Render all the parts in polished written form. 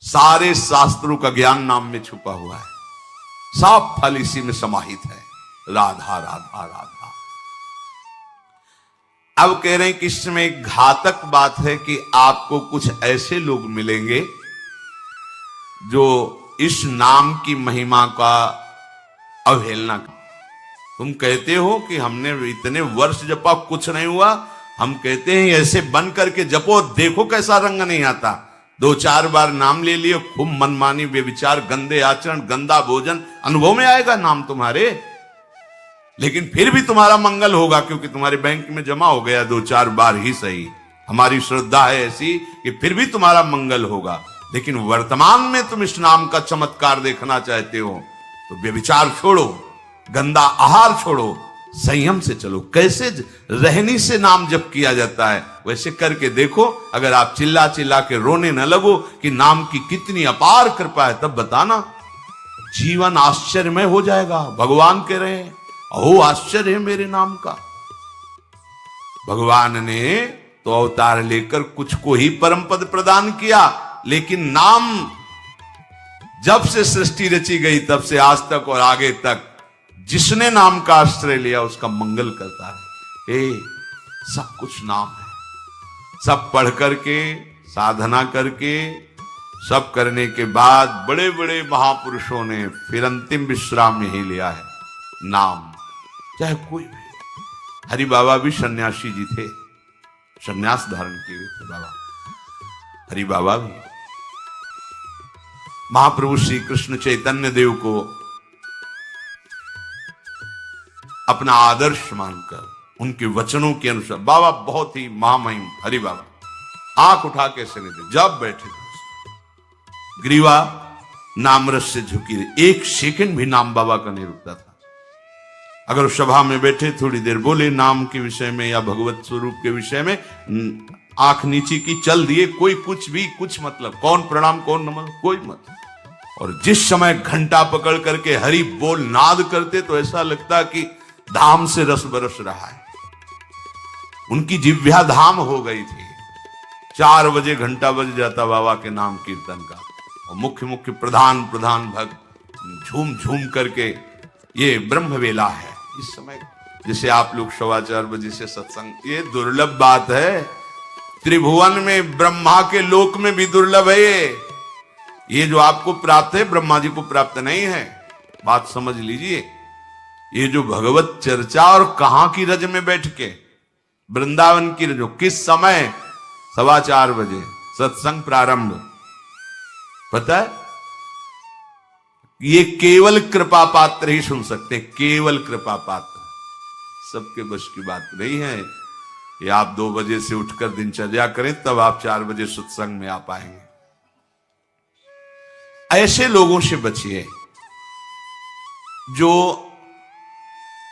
सारे शास्त्रों का ज्ञान नाम में छुपा हुआ है, सब फल इसी में समाहित है। राधा राधा राधा। अब कह रहे हैं कि इसमें घातक बात है कि आपको कुछ ऐसे लोग मिलेंगे जो इस नाम की महिमा का अवहेलना। तुम कहते हो कि हमने इतने वर्ष जपा कुछ नहीं हुआ, हम कहते हैं ऐसे बन करके जपो, देखो कैसा रंग नहीं आता। 2-4 बार नाम ले लिए, खूब मनमानी व्यभिचार, गंदे आचरण, गंदा भोजन अनुभव में आएगा नाम तुम्हारे, लेकिन फिर भी तुम्हारा मंगल होगा क्योंकि तुम्हारे बैंक में जमा हो गया 2-4 बार ही सही। हमारी श्रद्धा है ऐसी कि फिर भी तुम्हारा मंगल होगा। लेकिन वर्तमान में तुम इस नाम का चमत्कार देखना चाहते हो तो व्यभिचार छोड़ो, गंदा आहार छोड़ो, संयम से चलो। कैसे रहनी से नाम जप किया जाता है वैसे करके देखो। अगर आप चिल्ला चिल्ला के रोने न लगो कि नाम की कितनी अपार कृपा है, तब बताना, जीवन आश्चर्यमय हो जाएगा। भगवान कह रहे हैं अहो आश्चर्य है मेरे नाम का। भगवान ने तो अवतार लेकर कुछ को ही परम पद प्रदान किया, लेकिन नाम जब से सृष्टि रची गई तब से आज तक और आगे तक जिसने नाम का आश्रय लिया उसका मंगल करता है। सब कुछ नाम है। सब पढ़ करके, साधना करके, सब करने के बाद बड़े बड़े महापुरुषों ने फिर अंतिम विश्राम यही लिया है, नाम। चाहे कोई भी। हरि बाबा भी सन्यासी जी थे, सन्यास धारण किए हुए थे बाबा। हरि बाबा भी महाप्रभु श्री कृष्ण चैतन्य देव को अपना आदर्श मानकर उनके वचनों के अनुसार, बाबा बहुत ही महामहिम हरि बाबा आंख उठा के ऐसे नहीं थे, जब बैठे ग्रीवा नाम रस से झुकी रही, एक सेकंड भी नाम बाबा का नहीं रुकता था। अगर सभा में बैठे थोड़ी देर बोले नाम के विषय में या भगवत स्वरूप के विषय में, आंख नीचे की चल दिए, कोई कुछ भी कुछ मतलब, कौन प्रणाम कौन नमन, कोई मत। और जिस समय घंटा पकड़ करके हरि बोल नाद करते तो ऐसा लगता कि धाम से रस बरस रहा है। उनकी जिह्वा धाम हो गई थी। 4 बजे घंटा बज जाता बाबा के नाम कीर्तन का, और मुख्य मुख्य प्रधान भक्त झूम झूम करके, ये ब्रह्म वेला है इस समय। जैसे आप लोग 4:15 बजे से सत्संग, ये दुर्लभ बात है। त्रिभुवन में ब्रह्मा के लोक में भी दुर्लभ है ये जो आपको प्राप्त है ब्रह्मा जी को प्राप्त नहीं है। बात समझ लीजिए। ये जो भगवत चर्चा, और कहां की रज में बैठ के, वृंदावन की रज, किस समय 4:15 बजे सत्संग प्रारंभ, पता है? ये केवल कृपा पात्र ही सुन सकते हैं, केवल कृपा पात्र। सबके बस की बात नहीं है कि आप 2 बजे से उठकर दिनचर्या करें तब आप 4 बजे सत्संग में आ पाएंगे। ऐसे लोगों से बचिए जो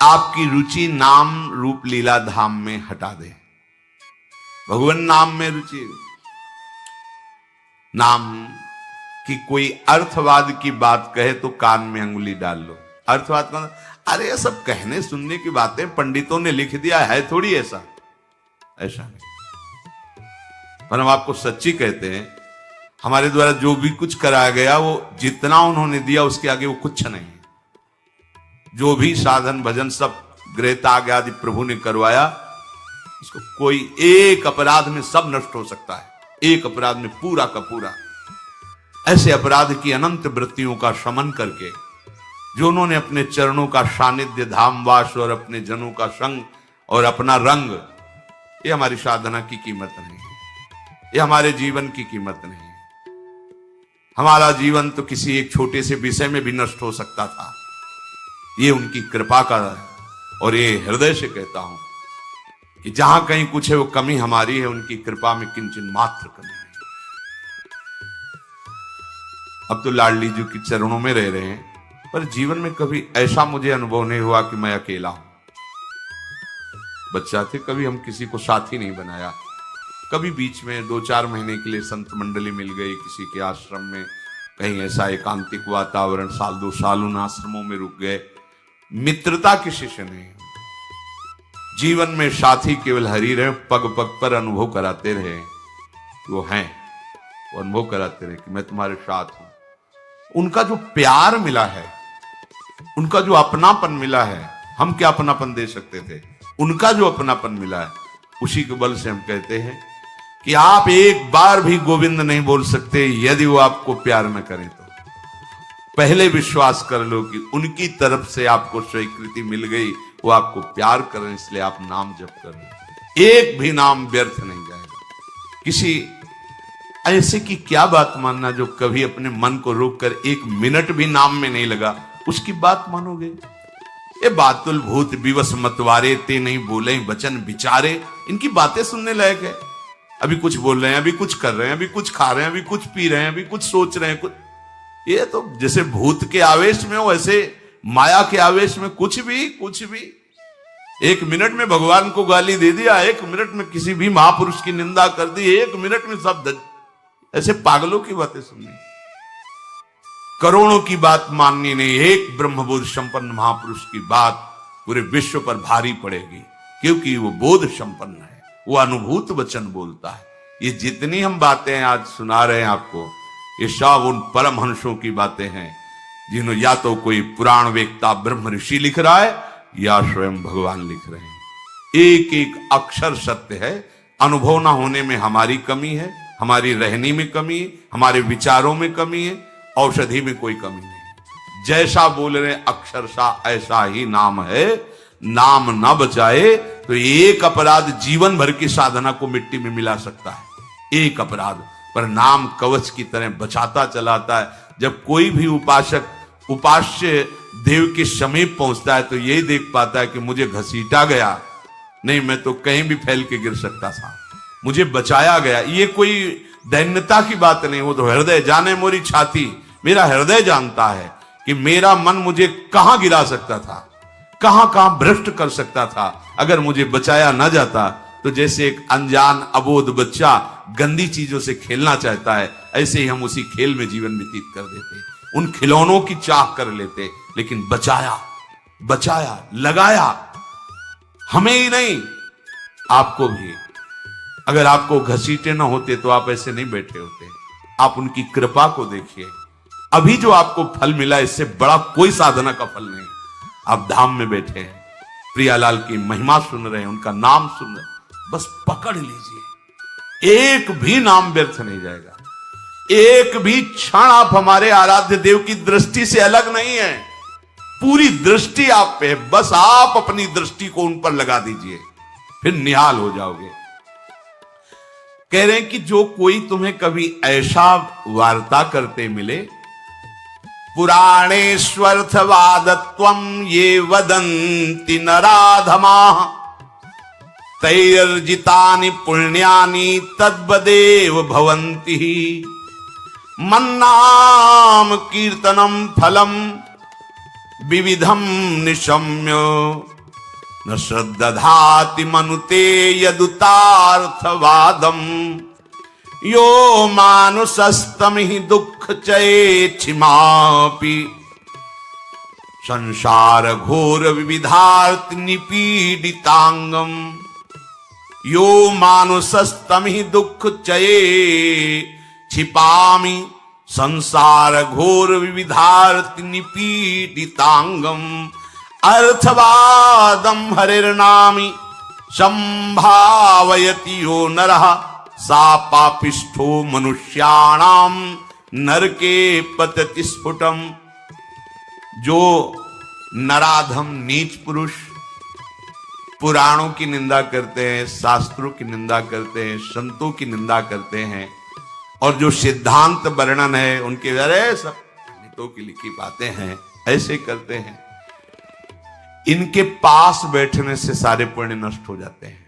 आपकी रुचि नाम रूप लीला धाम में हटा दे। भगवान नाम में रुचि, नाम कि कोई अर्थवाद की बात कहे तो कान में अंगुली डाल लो। अर्थवाद का अरे ये सब कहने सुनने की बातें पंडितों ने लिख दिया है, थोड़ी ऐसा नहीं। पर हम आपको सच्ची कहते हैं, हमारे द्वारा जो भी कुछ कराया गया वो जितना उन्होंने दिया उसके आगे वो कुछ नहीं है। जो भी साधन भजन सब गृहत्याग आदि प्रभु ने करवाया, उसको कोई एक अपराध में सब नष्ट हो सकता है, एक अपराध में पूरा का पूरा। ऐसे अपराध की अनंत वृत्तियों का शमन करके जो उन्होंने अपने चरणों का सानिध्य, धामवास और अपने जनों का संग और अपना रंग, ये हमारी साधना की कीमत नहीं है, ये हमारे जीवन की कीमत नहीं है। हमारा जीवन तो किसी एक छोटे से विषय में भी नष्ट हो सकता था। ये उनकी कृपा का है। और ये हृदय से कहता हूं कि जहां कहीं कुछ है वो कमी हमारी है, उनकी कृपा में किंचन मात्र कमी नहीं। अब तो लाडली जी के चरणों में रह रहे हैं, पर जीवन में कभी ऐसा मुझे अनुभव नहीं हुआ कि मैं अकेला हूं। बच्चा थे, कभी हम किसी को साथी नहीं बनाया। कभी बीच में 2-4 महीने के लिए संत मंडली मिल गई किसी के आश्रम में, कहीं ऐसा एकांतिक वातावरण, 1-2 साल उन आश्रमों में रुक गए। मित्रता किसी से नहीं। जीवन में साथी केवल हरि रहे, पग पग पर अनुभव कराते रहे वो हैं। वो अनुभव कराते रहे कि मैं तुम्हारे साथ हूं। उनका जो प्यार मिला है, उनका जो अपनापन मिला है, हम क्या अपनापन दे सकते थे, उनका जो अपनापन मिला है, उसी के बल से हम कहते हैं कि आप एक बार भी गोविंद नहीं बोल सकते यदि वो आपको प्यार न करें तो। पहले विश्वास कर लो कि उनकी तरफ से आपको स्वीकृति मिल गई, वो आपको प्यार करें, इसलिए आप नाम जप करें। एक भी नाम व्यर्थ नहीं जाएगा। किसी ऐसे की क्या बात मानना जो कभी अपने मन को रोककर एक मिनट भी नाम में नहीं लगा, उसकी बात मानोगे? ये बातुल भूत विवश मतवारे ते नहीं बोले वचन विचारे, इनकी बातें सुनने लायक है। अभी कुछ बोल रहे हैं, अभी कुछ कर रहे हैं, अभी कुछ खा रहे हैं, अभी कुछ पी रहे हैं, अभी कुछ सोच रहे हैं, कुछ। ये तो जैसे भूत के आवेश में हो, ऐसे माया के आवेश में कुछ भी। एक मिनट में भगवान को गाली दे दिया, एक मिनट में किसी भी महापुरुष की निंदा कर दी, एक मिनट में सब ऐसे पागलों की बातें सुननी, करोड़ों की बात माननी नहीं। एक ब्रह्मबोध संपन्न महापुरुष की बात पूरे विश्व पर भारी पड़ेगी, क्योंकि वो बोध संपन्न है, वो अनुभूत वचन बोलता है। ये जितनी हम बातें आज सुना रहे हैं आपको, ये सब उन परमहंसों की बातें हैं जिन्होंने या तो कोई पुराण वेत्ता ब्रह्म ऋषि लिख रहा है या स्वयं भगवान लिख रहे हैं। एक एक अक्षर सत्य है। अनुभव ना होने में हमारी कमी है, हमारी रहनी में कमी है, हमारे विचारों में कमी है, औषधि में कोई कमी नहीं। जैसा बोल रहे अक्षरशा ऐसा ही नाम है। नाम ना बचाए तो एक अपराध जीवन भर की साधना को मिट्टी में मिला सकता है। एक अपराध पर नाम कवच की तरह बचाता चलाता है। जब कोई भी उपासक उपास्य देव के समीप पहुंचता है तो यही देख पाता है कि मुझे घसीटा गया नहीं, मैं तो कहीं भी फैल के गिर सकता था, मुझे बचाया गया। ये कोई दैन्यता की बात नहीं, वो तो हृदय जाने मोरी छाती, मेरा हृदय जानता है कि मेरा मन मुझे कहां गिरा सकता था, कहां कहां भ्रष्ट कर सकता था। अगर मुझे बचाया ना जाता तो जैसे एक अनजान अबोध बच्चा गंदी चीजों से खेलना चाहता है, ऐसे ही हम उसी खेल में जीवन व्यतीत कर देते, उन खिलौनों की चाह कर लेते। लेकिन बचाया लगाया, हमें ही नहीं आपको भी। अगर आपको घसीटे ना होते तो आप ऐसे नहीं बैठे होते। आप उनकी कृपा को देखिए। अभी जो आपको फल मिला, इससे बड़ा कोई साधना का फल नहीं। आप धाम में बैठे हैं, प्रियालाल की महिमा सुन रहे हैं, उनका नाम सुन रहे हैं, बस पकड़ लीजिए। एक भी नाम व्यर्थ नहीं जाएगा। एक भी क्षण आप हमारे आराध्य देव की दृष्टि से अलग नहीं है। पूरी दृष्टि आप पे है, बस आप अपनी दृष्टि को उन पर लगा दीजिए, फिर निहाल हो जाओगे। कह रहे हैं कि जो कोई तुम्हें कभी ऐसा वार्ता करते मिले, पुराणेष्वर्थवादत्वं ये वदन्ति नराधमाः तैर्जितानि पुण्यानि तद्वदेव भवन्ति। मन्नाम कीर्तनम फलम विविधम निशम्य न श्रद्धाति मनुते यदुतार्थवादम। यो मानुषस्तम ही दुख चेक्षिमापि संसार घोर विविधार्थ निपीडितांगम। यो मानुषस्तम ही दुख चये छिपामि संसार घोर विविधार्थ निपीडितांगम। अर्थवादम हरिर्नामि संभावयति यो नरः सा पापिष्ठो मनुष्याणाम नरके पतति स्फुटम। जो नराधम नीच पुरुष पुराणों की निंदा करते हैं, शास्त्रों की निंदा करते हैं, संतों की निंदा करते हैं, और जो सिद्धांत वर्णन है उनके अरे सब पंडितों की लिखी बातें हैं, ऐसे करते हैं, इनके पास बैठने से सारे पुण्य नष्ट हो जाते हैं।